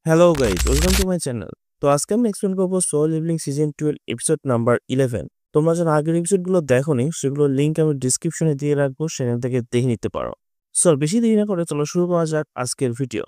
Hello guys, welcome to my channel. তো আজকে আমি এক্সপ্লেন করবো solo leveling season 12 episode number 11। তোমরা যারা আগের এপিসোডগুলো দেখোনি সেগুলোর লিঙ্ক আমি ডিসক্রিপশনে দিয়ে রাখবো, সেখান থেকে দেখে নিতে পারো। সো বেশি দেরি না করে চলো শুরু করা যাক আজকের ভিডিও।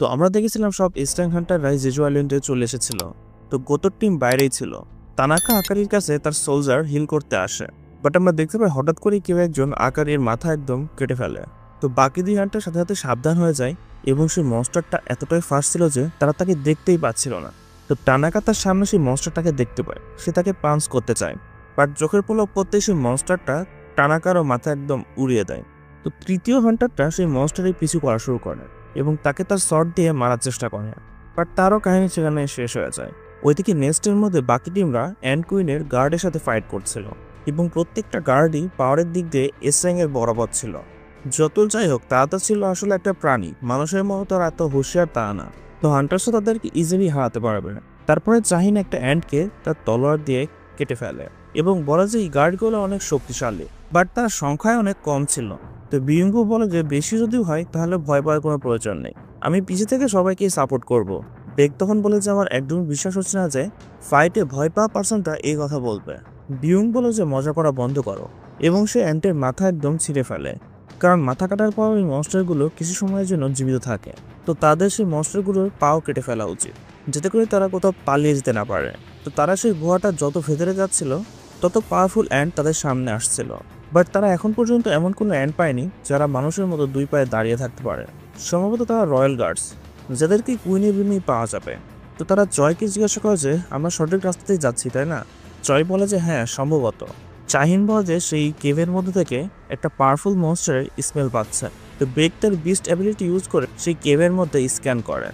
তো আমরা দেখেছিলাম সব স্ট্যাং হান্টাররা জেজু আইল্যান্ডে চলে এসেছিল। তো গোতোর টিম বাইরেই ছিল। তানাকা আকারির কাছে তার সোলজার হিল করতে আসে, বাট আমরা দেখতে পাই হঠাৎ করে কেউ একজন আকারির মাথা একদম কেটে ফেলে। তো বাকি দুই হান্টার সাথে সাথে সাবধান হয়ে যায় এবং সেই মনস্টারটা এতটাই ফাস্ট ছিল যে তারা তাকে দেখতেই পাচ্ছিল না। তো তানাকা তার সামনে সেই মনস্টারটাকে দেখতে পায়, সে তাকে পাঞ্চ করতে চায়, বাট চোখের পলক পড়তেই সেই মনস্টারটা তানাকারও মাথা একদম উড়িয়ে দেয়। তো তৃতীয় হান্টারটা সেই মনস্টারের পিছু করা শুরু করে এবং তাকে তার শট দিয়ে মারার চেষ্টা করে, বাট তারও কাহিনী সেখানে শেষ হয়ে যায়। ওইদিকে নেক্সটের মধ্যে বাকি টিমরা অ্যান্ড কুইনের গার্ডের সাথে ফাইট করছিল এবং প্রত্যেকটা গার্ডই পাওয়ারের দিক দিয়ে এসএং-এর বরাবর ছিল। যত যাই হোক, তারা তো ছিল আসলে একটা প্রাণী, মানুষের মতো তারা এত হুঁশিয়ার তা না। তো হান্টার্সও তাদেরকে ইজিলি হারাতে পারবে না। তারপরে চাহিন একটা অ্যান্ডকে তার তলোয়ার দিয়ে কেটে ফেলে এবং বলে যে এই গার্ডগুলো অনেক শক্তিশালী, বাট তার সংখ্যায় অনেক কম ছিল। তো বিয়ঙ্গু বলে যে বেশি যদি হয় তাহলে ভয় পাওয়ার কোনো প্রয়োজন নেই, আমি পিছিয়ে থেকে সবাইকে সাপোর্ট করব। বেগ তখন বলে যে আমার একদম বিশ্বাস হচ্ছে না যে ফাইটে ভয় পাওয়া পার্সনটা এই কথা বলবে। বিয়ং বলে যে মজা করা বন্ধ করো এবং সে অ্যান্টের মাথা একদম ছিঁড়ে ফেলে, কারণ মাথা কাটার পর ওই মনস্টারগুলো কিছু সময়ের জন্য জীবিত থাকে। তো তাদের সেই মনস্টারগুলোর পাও কেটে ফেলা উচিত, যাতে করে তারা কোথাও পালিয়ে যেতে না পারে। তো তারা সেই গুহাটা যত ভেতরে যাচ্ছিল তত পাওয়ারফুল অ্যান্ট তাদের সামনে আসছিল, বাট তারা এখন পর্যন্ত এমন কোনো অ্যান্ট পায়নি যারা মানুষের মতো দুই পায়ে দাঁড়িয়ে থাকতে পারে। সম্ভবত তারা রয়্যাল গার্ডস, যাদেরকে কুইনের বিমেই পাওয়া যাবে। তো তারা জয়কে জিজ্ঞাসা করে যে আমরা সঠিক রাস্তাতেই যাচ্ছি তাই না? জয় বলে যে হ্যাঁ সম্ভবত। চাহিন বলে যে সেই কেভের মধ্যে থেকে একটা পাওয়ারফুল মনস্টারের স্মেল পাচ্ছে। তো বেগ তার বিস্ট অ্যাবিলিটি ইউজ করে সেই কেভের মধ্যে স্ক্যান করে।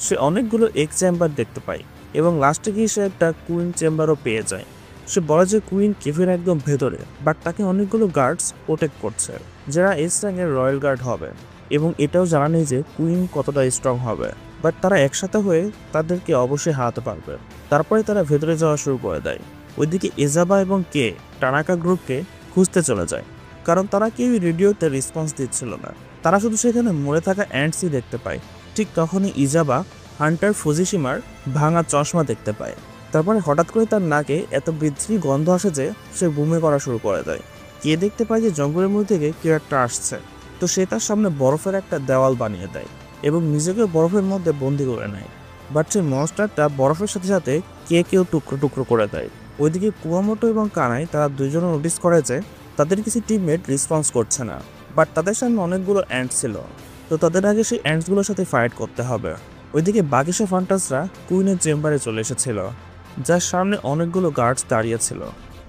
সে অনেকগুলো এগ চেম্বার দেখতে পায় এবং লাস্টে গিয়ে সে একটা কুইন চেম্বারও পেয়ে যায়। সে বলে যে কুইন কেভের একদম ভেতরে, বাট তাকে অনেকগুলো গার্ডস প্রোটেক্ট করছে যারা এস র্যাঙ্কের রয়্যাল গার্ড হবে, এবং এটাও জানা নেই যে কুইন কতটা স্ট্রং হবে, বাট তারা একসাথে হয়ে তাদেরকে অবশ্যই হারাতে পারবে। তারপরে তারা ভেতরে যাওয়া শুরু করে দেয়। ওইদিকে এজাবা এবং কে টানাকা গ্রুপকে খুঁজতে চলে যায়, কারণ তারা কেউই রেডিওতে রেসপন্স দিচ্ছিল না। তারা শুধু সেখানে মরে থাকা অ্যান্টসই দেখতে পায়। ঠিক তখনই ইজাবা হান্টার ফুজিশিমার ভাঙা চশমা দেখতে পায়। তারপরে হঠাৎ করে তার নাকে এত বৃদ্ধি গন্ধ আসে যে সে বুমে করা শুরু করে দেয়। কে দেখতে পায় যে জঙ্গলের মধ্যে থেকে কেউ একটা আসছে। তো সে তার সামনে বরফের একটা দেওয়াল বানিয়ে দেয় এবং নিজেকে বরফের মধ্যে বন্দি করে নেয়, বাট সেই মনস্টারটা বরফের সাথে সাথে কেউ টুকরো টুকরো করে দেয়। ওইদিকে কুয়ামোটো এবং কানাই তারা দুইজনে নোটিস করে যে তাদের কিছু টিমমেট রেসপন্স করছে না, বাট তাদের সামনে অনেকগুলো অ্যান্টস ছিল। তো তাদের আগে সেই অ্যান্টসগুলোর সাথে ফাইট করতে হবে। ওইদিকে বাকি সব হান্টার্সরা কুইনের চেম্বারে চলে এসেছিল, যার সামনে অনেকগুলো গার্ডস দাঁড়িয়ে ছিল।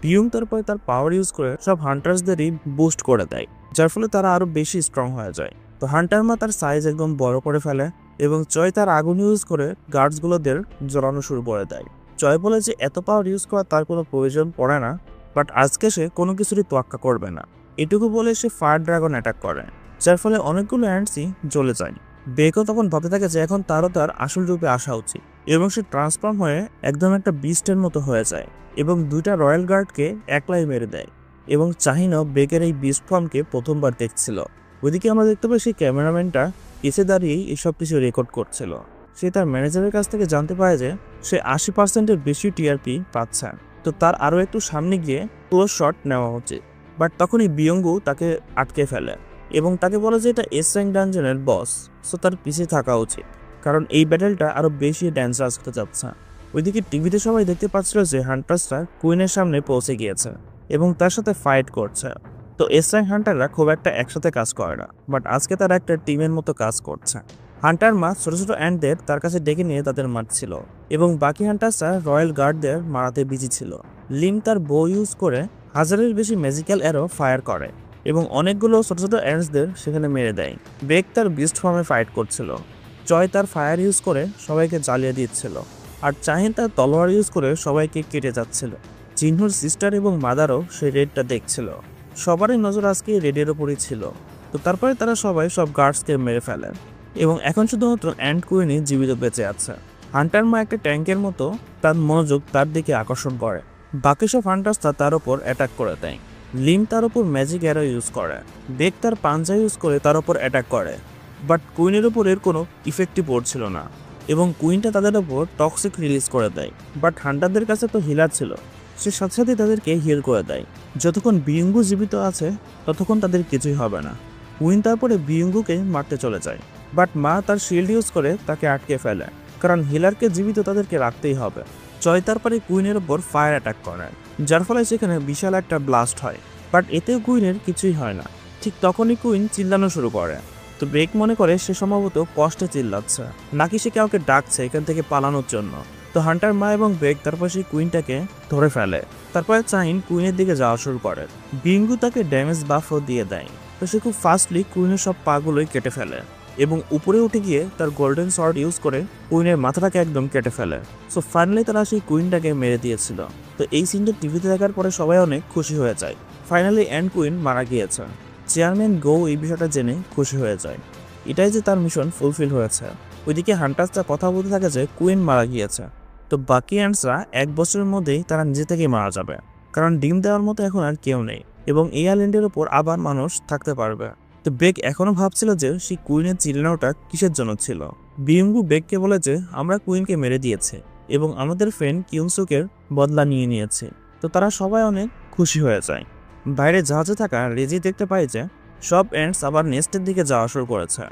বিয়ং তারপরে তার পাওয়ার ইউজ করে সব হান্টার্সদেরই বুস্ট করে দেয়, যার ফলে তারা আরো বেশি স্ট্রং হয়ে যায়। তো হান্টার মা তার সাইজ একদম বড় করে ফেলে এবং জয় তার আগুন ইউজ করে গার্ডসগুলোদের জ্বলানো শুরু করে দেয়। জয় বলে যে এত পাওয়ার ইউজ করা তার কোনো প্রয়োজন পড়ে না, বাট আজকে সে কোনো কিছুরই তোয়াক্কা করবে না। এটুকু বলে সে ফায়ার ড্রাগন অ্যাটাক করে, যার ফলে অনেকগুলো অ্যান্টসই জ্বলে যায়। বেকও তখন ভাবতে থাকে যে এখন তারও তার আসল রূপে আসা উচিত, এবং সে ট্রান্সফর্ম হয়ে একদম একটা বিস্টের মতো হয়ে যায় এবং দুইটা রয়্যাল গার্ডকে একলাই মেরে দেয়। এবং চাহিনও বেকের এই বিস্ট ফর্মকে প্রথমবার দেখছিল। ওইদিকে আমরা দেখতে পাই সেই ক্যামেরাম্যানটা এসে দাঁড়িয়েই এসব কিছু রেকর্ড করছিল। সে তার ম্যানেজারের কাছ থেকে জানতে পারে যে সে 80%-এর বেশি টিআরপি পাচ্ছে, তো তার আরও একটু সামনে গিয়ে ক্লোজ শট নেওয়া উচিত। বাট তখনই বিয়ঙ্গু তাকে আটকে ফেলে এবং তাকে বলে যে এটা এস র্যাঙ্ক ডানজনের বস, সো তার পিছিয়ে থাকা উচিত, কারণ এই ব্যাটেলটা আরো বেশি ডেঞ্জারাস হতে যাচ্ছে। ওইদিকে টিভিতে সবাই দেখতে পাচ্ছিল যে হান্টার্সরা কুইনের সামনে পৌঁছে গিয়েছে এবং তার সাথে ফাইট করছে। তো এস র্যাঙ্ক হান্টাররা খুব একটা একসাথে কাজ করে না, বাট আজকে তারা একটা টিমের মতো কাজ করছে। হান্টার মা ছোট ছোট অ্যান্টদের তার কাছে ডেকে নিয়ে তাদের মারছিল এবং বাকি হান্টার্সরা রয়্যাল গার্ডদের মারাতে বিজি ছিল। লিম তার বউ ইউজ করে 1000-এর বেশি ম্যাজিক্যাল অ্যারো ফায়ার করে এবং অনেকগুলো ছোট ছোট অ্যান্টসদের সেখানে মেরে দেয়। বেক তার বিস্ট ফর্মে ফাইট করছিল। জয় তার ফায়ার ইউজ করে সবাইকে জ্বালিয়ে দিচ্ছিল, আর চাহিন তার তলোয়ার ইউজ করে সবাইকে কেটে যাচ্ছিল। চিহ্নুর সিস্টার এবং মাদারও সেই রেডটা দেখছিল। সবারই নজর আজকে রেডের ওপরই ছিল। তো তারপরে তারা সবাই সব গার্ডসকে মেরে ফেলেন এবং এখন শুধুমাত্র অ্যান্ট কুইনই জীবিত বেঁচে আছে। হান্টার মা একটা ট্যাঙ্কের মতো তার মনোযোগ তার দিকে আকর্ষণ করে। বাকি সব হান্টার্সরা তার উপর অ্যাটাক করে দেয়। লিম তার উপর ম্যাজিক অ্যারো ইউজ করে, বেক তার পাঞ্জা ইউজ করে তার উপর অ্যাটাক করে, বাট কুইনের উপর এর কোনো ইফেক্টই পড়ছিল না এবং কুইনটা তাদের উপর টক্সিক রিলিজ করে দেয়। বাট হান্টারদের কাছে তো হিলার ছিল, সে সাথে সাথে তাদেরকে হিল করে দেয়। যতক্ষণ বিয়ঙ্গু জীবিত আছে ততক্ষণ তাদের কিছুই হবে না। কুইন তারপরে বিয়ঙ্গুকে মারতে চলে যায়, বাট মা তার শিল্ড ইউজ করে তাকে আটকে ফেলে, কারণ হিলারকে জীবিত তাদেরকে রাখতেই হবে। জয় তারপরে কুইনের ওপর ফায়ার অ্যাটাক করে, যার ফলে সেখানে বিশাল একটা ব্লাস্ট হয়, বাট এতেও কুইনের কিছুই হয় না। ঠিক তখনই কুইন চিল্লানো শুরু করে। তো ব্রেক মনে করে সে সম্ভবত কষ্টে চিল্লাচ্ছে, নাকি সে কাউকে ডাকছে এখান থেকে পালানোর জন্য। তো হান্টার মা এবং ব্রেক তারপর সেই কুইনটাকে ধরে ফেলে। তারপরে চাইন কুইনের দিকে যাওয়া শুরু করে। বিঙ্গু তাকে ড্যামেজ বাফও দিয়ে দেয়। তো সে খুব ফাস্টলি কুইনের সব পাগুলোই কেটে ফেলে এবং উপরে উঠে গিয়ে তার গোল্ডেন সর্ড ইউজ করে কুইনের মাথাটাকে একদম কেটে ফেলে। সো ফাইনালি তারা সেই কুইনটাকে মেরে দিয়েছিল। তো এই সিনটা টিভিতে দেখার পরে সবাই অনেক খুশি হয়ে যায়। ফাইনালি অ্যান্ড কুইন মারা গিয়েছে। চেয়ারম্যান গো এই বিষয়টা জেনে খুশি হয়ে যায়, এটাই যে তার মিশন ফুলফিল হয়েছে। ওইদিকে হান্টার্সরা কথা বলতে থাকে যে কুইন মারা গিয়েছে। তো বাকি অ্যান্টসরা 1 বছরের মধ্যেই তারা নিজে থেকেই মারা যাবে, কারণ ডিম দেওয়ার মতো এখন আর কেউ নেই এবং এই আইল্যান্ডের উপর আবার মানুষ থাকতে পারবে। তো বেক এখনো ভাবছিল যে সেই কুইনের চিল্লানোটা কিসের জন্য ছিল। বিয়ঙ্গু বেককে বলে যে আমরা কুইনকে মেরে দিয়েছে এবং আমাদের ফ্রেন্ড কিউনসুকের বদলা নিয়ে নিয়েছে। তো তারা সবাই অনেক খুশি হয়ে যায়। বাইরে জাহাজে থাকা রেজি দেখতে পায় যে সব অ্যান্টস আবার নেস্টের দিকে যাওয়া শুরু করেছে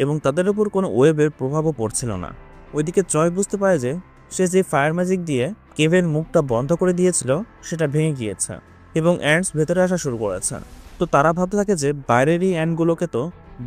এবং তাদের উপর কোনো ওয়েবের প্রভাবও পড়ছিল না। ওইদিকে জয় বুঝতে পারে যে সে যে ফায়ার ম্যাজিক দিয়ে কেভের মুখটা বন্ধ করে দিয়েছিল সেটা ভেঙে গিয়েছে এবং অ্যান্টস ভেতরে আসা শুরু করেছে। তো তারা ভাবতে থাকে যে বাইরের এই অ্যান্টগুলোকে তো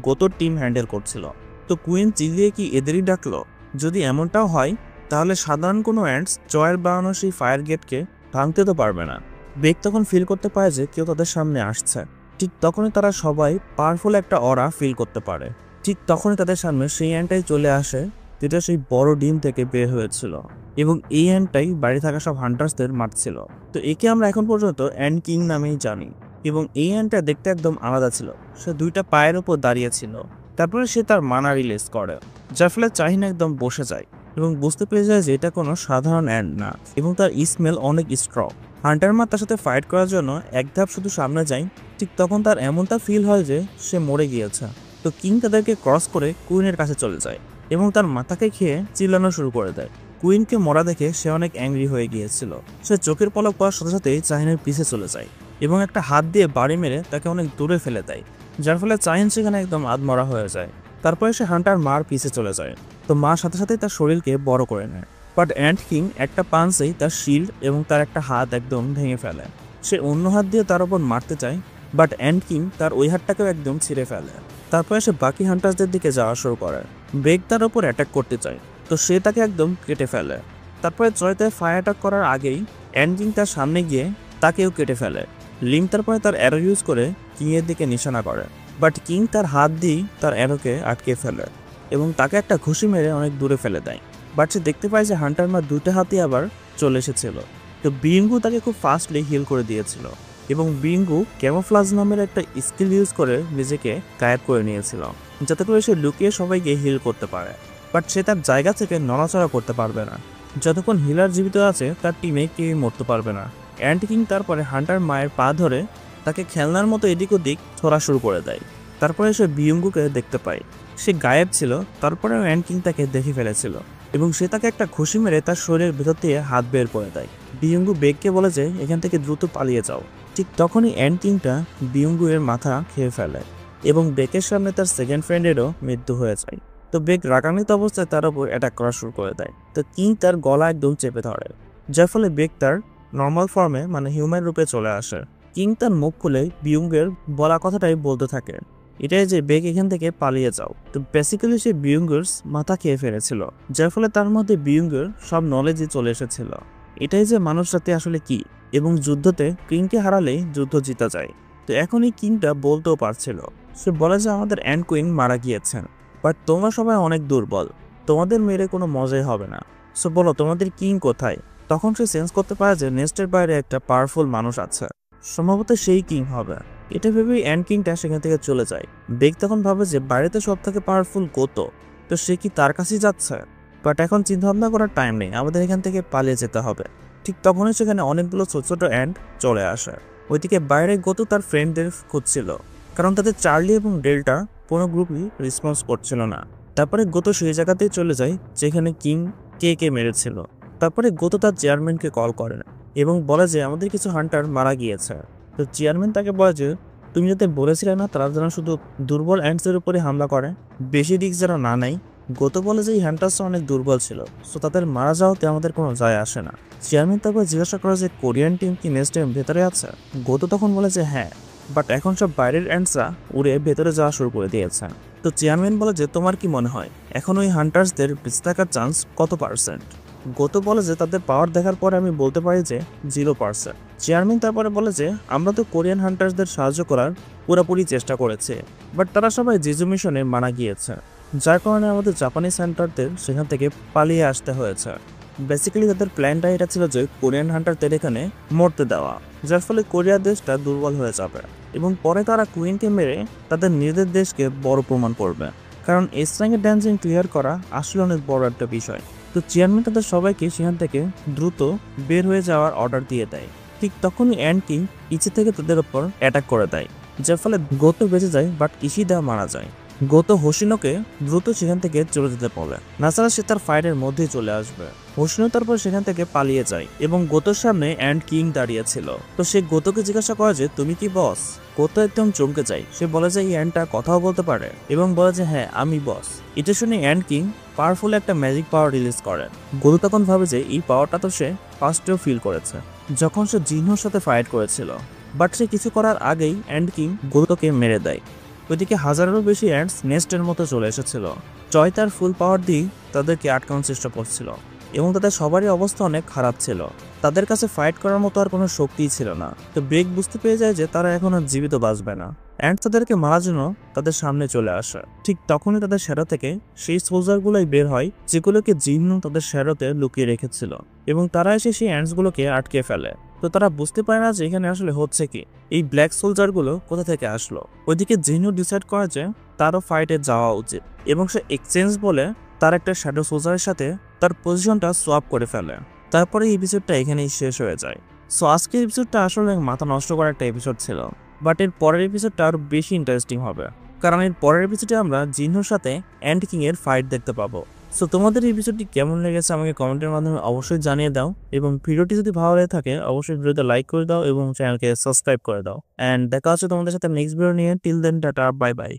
গোতর টিম হ্যান্ডেল করছিল। তো কুইন চিল্লিয়ে কি এদেরই ডাকলো? যদি এমনটাও হয় তাহলে সাধারণ কোনো অ্যান্টস জয়ের বানানো সেই ফায়ার গেটকে ভাঙতে তো পারবে না। বেক তখন ফিল করতে পারে যে কেউ তাদের সামনে আসছে। ঠিক তখনই তারা সবাই পাওয়ারফুল একটা অরা ফিল করতে পারে। ঠিক তখনই তাদের সামনে সেই অ্যান্টটাই চলে আসে যেটা সেই বড় ডিম থেকে বের হয়েছিল এবং এই অ্যান্টটাই বাড়ি থাকা সব হান্টার্সদের মারছিল। তো একে আমরা এখন পর্যন্ত অ্যান্ট কিং নামেই জানি এবং এই অ্যান্টটা দেখতে একদম আলাদা ছিল। সে 2টা পায়ের উপর দাঁড়িয়েছিল। তারপরে সে তার মানা রিলিজ করে, যার ফলে চাহিনা একদম বসে যায় এবং বুঝতে পেরে যায় যে এটা কোনো সাধারণ অ্যান্ট না এবং তার স্মেল অনেক স্ট্রং। হান্টার মা তার সাথে ফাইট করার জন্য এক ধাপ শুধু সামনে যায়, ঠিক তখন তার এমনটা ফিল হয় যে সে মরে গিয়েছে। তো কিং তাদেরকে ক্রস করে কুইনের কাছে চলে যায় এবং তার মাথাকে খেয়ে চিল্লানো শুরু করে দেয়। কুইনকে মরা দেখে সে অনেক অ্যাংরি হয়ে গিয়েছিল। সে চোখের পলক পড়ার সাথে সাথেই চাহিনের পিছে চলে যায় এবং একটা হাত দিয়ে বাড়ি মেরে তাকে অনেক দূরে ফেলে দেয়, যার ফলে চাহিন সেখানে একদম আধমরা হয়ে যায়। তারপরে সে হান্টার মার পিছে চলে যায়। তো মার সাথে সাথে তার শরীরকে বড় করে নেয়, বাট অ্যান্ট কিং একটা পাঞ্চেই তার শিল্ড এবং তার একটা হাত একদম ভেঙে ফেলে। সে অন্য হাত দিয়ে তার উপর মারতে চায়, বাট অ্যান্ট কিং তার ওই হাতটাকেও একদম ছিঁড়ে ফেলে। তারপরে সে বাকি হান্টার্সদের দিকে যাওয়া শুরু করে। ব্রেক তার উপর অ্যাটাক করতে চায়, তো সে তাকে একদম কেটে ফেলে। তারপরে জয়তে ফায়ার অ্যাটাক করার আগেই অ্যান্ট কিং তার সামনে গিয়ে তাকেও কেটে ফেলে। লিম তারপরে তার অ্যারো ইউজ করে কিংয়ের দিকে নিশানা করে, বাট কিং তার হাত দিয়েই তার অ্যারোকে আটকে ফেলে এবং তাকে একটা ঘুষি মেরে অনেক দূরে ফেলে দেয়। বাট সে দেখতে পায় যে হান্টার মা 2টা হাতই আবার চলে এসেছিল। তো বিঙ্গু তাকে খুব ফাস্টলি হিল করে দিয়েছিল এবং বিঙ্গু ক্যামোফ্লাজ নামের একটা স্কিল ইউজ করে নিজেকে গায়েব করে নিয়েছিল, যাতে করে সে লুকিয়ে সবাইকে হিল করতে পারে। বাট সে তার জায়গা থেকে নড়াচড়া করতে পারবে না। যতক্ষণ হিলার জীবিত আছে তার টিমে কেউই মরতে পারবে না। অ্যান্ট কিং তারপরে হান্টার মায়ের পা ধরে তাকে খেলনার মতো এদিক ওদিক ছোড়া শুরু করে দেয়। তারপরে সে বিয়ঙ্গুকে দেখতে পায়, সে গায়েব ছিল, তারপরেও অ্যান্ট কিং তাকে দেখে ফেলেছিল এবং সে তাকে একটা ঘুষি মেরে তার শরীরের ভেতর দিয়ে হাত বের করে দেয়। বিয়ঙ্গু বেগকে বলে যে এখান থেকে দ্রুত পালিয়ে যাও। ঠিক তখনই অ্যান্ট কিংটা বিয়ঙ্গু এর মাথা খেয়ে ফেলে এবং বেকের সামনে তার সেকেন্ড ফ্রেন্ডেরও মৃত্যু হয়ে যায়। তো বেক রাগান্বিত অবস্থায় তার উপর অ্যাটাক করা শুরু করে দেয়। তো কিং তার গলা একদম চেপে ধরে, যার ফলে বেক তার নর্মাল ফর্মে মানে হিউম্যান রূপে চলে আসে। কিং তার মুখ খুলে বিয়ঙ্গের বলা কথাটাই বলতে থাকে, এটাই যে বেক এখান থেকে পালিয়ে যাও। তো বেসিক্যালি সে বিয়ঙ্গের মাথা খেয়ে ফেলেছিল, যার ফলে তার মধ্যে বিয়ঙ্গের সব নলেজই চলে এসেছিল। এটাই যে মানুষ জাতি আসলে কি এবং যুদ্ধতে কিংকে হারালেই যুদ্ধ জিতা যায়। তো এখন এই কিংটা বলতেও পারছিল, সে বলে যে আমাদের অ্যান্ড কুইন মারা গিয়েছেন, বাট তোমরা সবাই অনেক দুর্বল, তোমাদের মেরে কোনো মজাই হবে না। সো বলো তোমাদের কিং কোথায়? তখন সে সেন্স করতে পারে যে নেস্টের বাইরে একটা পাওয়ারফুল মানুষ আছে, সম্ভবত সেই কিং হবে। এটা ভেবেই অ্যান্ড কিংটা সেখান থেকে চলে যায়। বেক তখন ভাবে যে বাইরেতে সব থেকে পাওয়ারফুল গোতো, তো সে কি তার কাছেই যাচ্ছে? বাট এখন চিন্তা ভাবনা করার টাইম নেই, আমাদের এখান থেকে পালিয়ে যেতে হবে। ঠিক তখনই সেখানে অনেকগুলো ছোট ছোট অ্যান্ট চলে আসে। ওইদিকে বাইরে গত তার ফ্রেন্ডদের খুঁজছিল, কারণ তাদের চার্লি এবং ডেল্টা কোনো গ্রুপই রেসপন্স করছিল না। তারপরে গত সেই জায়গাতেই চলে যায় যেখানে কিং কে মেরেছিল। তারপরে গত তার চেয়ারম্যানকে কল করে এবং বলে যে আমাদের কিছু হান্টার মারা গিয়েছে। তো চেয়ারম্যান তাকে বলে যে তুমি যাতে বলেছিলে না তারা যেন শুধু দুর্বল অ্যান্টসের উপরে হামলা করে, বেশি রিস্ক যেন না নেয়। গত বলে যে এই হান্টার্সটা অনেক দুর্বল ছিল, সো তাদের মারা যাওয়াতে আমাদের কোনো যায় আসে না। চেয়ারম্যান তারপর জিজ্ঞাসা করে যে কোরিয়ান টিম কি নেক্সট টাইম ভেতরে আছে? গত তখন বলে যে হ্যাঁ, বাট এখন সব বাইরের অ্যান্টসরা উড়ে ভেতরে যাওয়া শুরু করে দিয়েছে। তো চেয়ারম্যান বলে যে তোমার কি মনে হয় এখন ওই হান্টার্সদের বেঁচে থাকার চান্স কত পার্সেন্ট? গত বলে যে তাদের পাওয়ার দেখার পরে আমি বলতে পারি যে 0%। চেয়ারম্যান তারপরে বলে যে আমরা তো কোরিয়ান হান্টার্সদের সাহায্য করার পুরোপুরি চেষ্টা করেছি, বাট তারা সবাই জিজু মিশনে মারা গিয়েছে, যার কারণে আমাদের জাপানিজ হান্টারদের সেখান থেকে পালিয়ে আসতে হয়েছে। বেসিক্যালি তাদের প্ল্যানটা এটা ছিল যে কোরিয়ান হান্টারদের এখানে মরতে দেওয়া, যার ফলে কোরিয়া দেশটা দুর্বল হয়ে যাবে এবং পরে তারা কুইনকে মেরে তাদের নিজেদের দেশকে বড় প্রমাণ করবে। কারণ এস র্যাঙ্কের ড্যান্সিং ক্লিয়ার করা আসলে অনেক বড় একটা বিষয়। তো চেয়ারম্যান তাদের সবাইকে সেখান থেকে দ্রুত বের হয়ে যাওয়ার অর্ডার দিয়ে দেয়। ঠিক তখনই অ্যান্ড কিং ইচ্ছে থেকে তাদের উপর অ্যাটাক করে দেয়, যার ফলে গোতো বেঁচে যায় বাট ইশিদা মারা যায়। গোতো হোশিনোকে দ্রুত সেখান থেকে চলে যেতে বলে, নাছাড়া সে তার ফাইটের মধ্যেই চলে আসবে। হোশিনো তারপর সেখান থেকে পালিয়ে যায় এবং গোতোর সামনে অ্যান্ড কিং দাঁড়িয়ে ছিল। তো সে গোতোকে জিজ্ঞাসা করে যে তুমি কি বস? গোতো একদম চমকে যায়, সে বলে যে এই অ্যান্ডটা কথাও বলতে পারে এবং বলে যে হ্যাঁ আমি বস। এটা শুনে অ্যান্ড কিং পাওয়ারফুল একটা ম্যাজিক পাওয়ার রিলিজ করেন। গোতো তখন ভাবে যে এই পাওয়ারটা তো সে ফার্স্টেও ফিল করেছে যখন সে জিনহোর সাথে ফাইট করেছিল, বাট সে কিছু করার আগেই অ্যান্ড কিং গোতোকে মেরে দেয়। ওইদিকে হাজারেরও বেশি অ্যান্টস নেস্টের মতো চলে এসেছিল। জয় তার ফুল পাওয়ার দিয়ে তাদেরকে আটকানোর চেষ্টা করছিল এবং তাদের সবারই অবস্থা অনেক খারাপ ছিল। তাদের কাছে ফাইট করার মতো আর কোনো শক্তিই ছিল না। তো ব্রেক বুঝতে পেরে যায় যে তারা এখন আর জীবিত বাঁচবে না। অ্যান্ড তাদেরকে মারার জন্য তাদের সামনে চলে আসে। ঠিক তখনই তাদের শ্যাডো থেকে সেই সোলজারগুলোই বের হয় যেগুলোকে জিহ্ন তাদের শ্যাডোতে লুকিয়ে রেখেছিল এবং তারা এসে সেই অ্যান্টসগুলোকে আটকে ফেলে। তো তারা বুঝতে পারে না যে এখানে আসলে হচ্ছে কি, এই ব্ল্যাক সোলজারগুলো কোথা থেকে আসলো। ওইদিকে জিহ্ন ডিসাইড করে যে তারও ফাইটে যাওয়া উচিত এবং সে এক্সচেঞ্জ বলে তার একটা শ্যাডো সোলজারের সাথে তার পজিশনটা সোয়াপ করে ফেলে। তারপরে এই এপিসোডটা এখানেই শেষ হয়ে যায়। সো আজকের এপিসোডটা আসলে মাথা নষ্ট করা একটা এপিসোড ছিল, বাট এর পরের এপিসোডটা আরো বেশি ইন্টারেস্টিং হবে, কারণ এর পরের এপিসোডে আমরা জিহ্নর সাথে অ্যান্ড কিং এর ফাইট দেখতে পাবো। সো তোমাদের এই এপিসোডটি কেমন লেগেছে আমাকে কমেন্টের মাধ্যমে অবশ্যই জানিয়ে দাও এবং ভিডিওটি যদি ভালো লেগে থাকে অবশ্যই ভিডিওতে লাইক করে দাও এবং চ্যানেলকে সাবস্ক্রাইব করে দাও। অ্যান্ড দেখা হচ্ছে তোমাদের সাথে নেক্সট ভিডিও নিয়ে। Till then tata, bye by.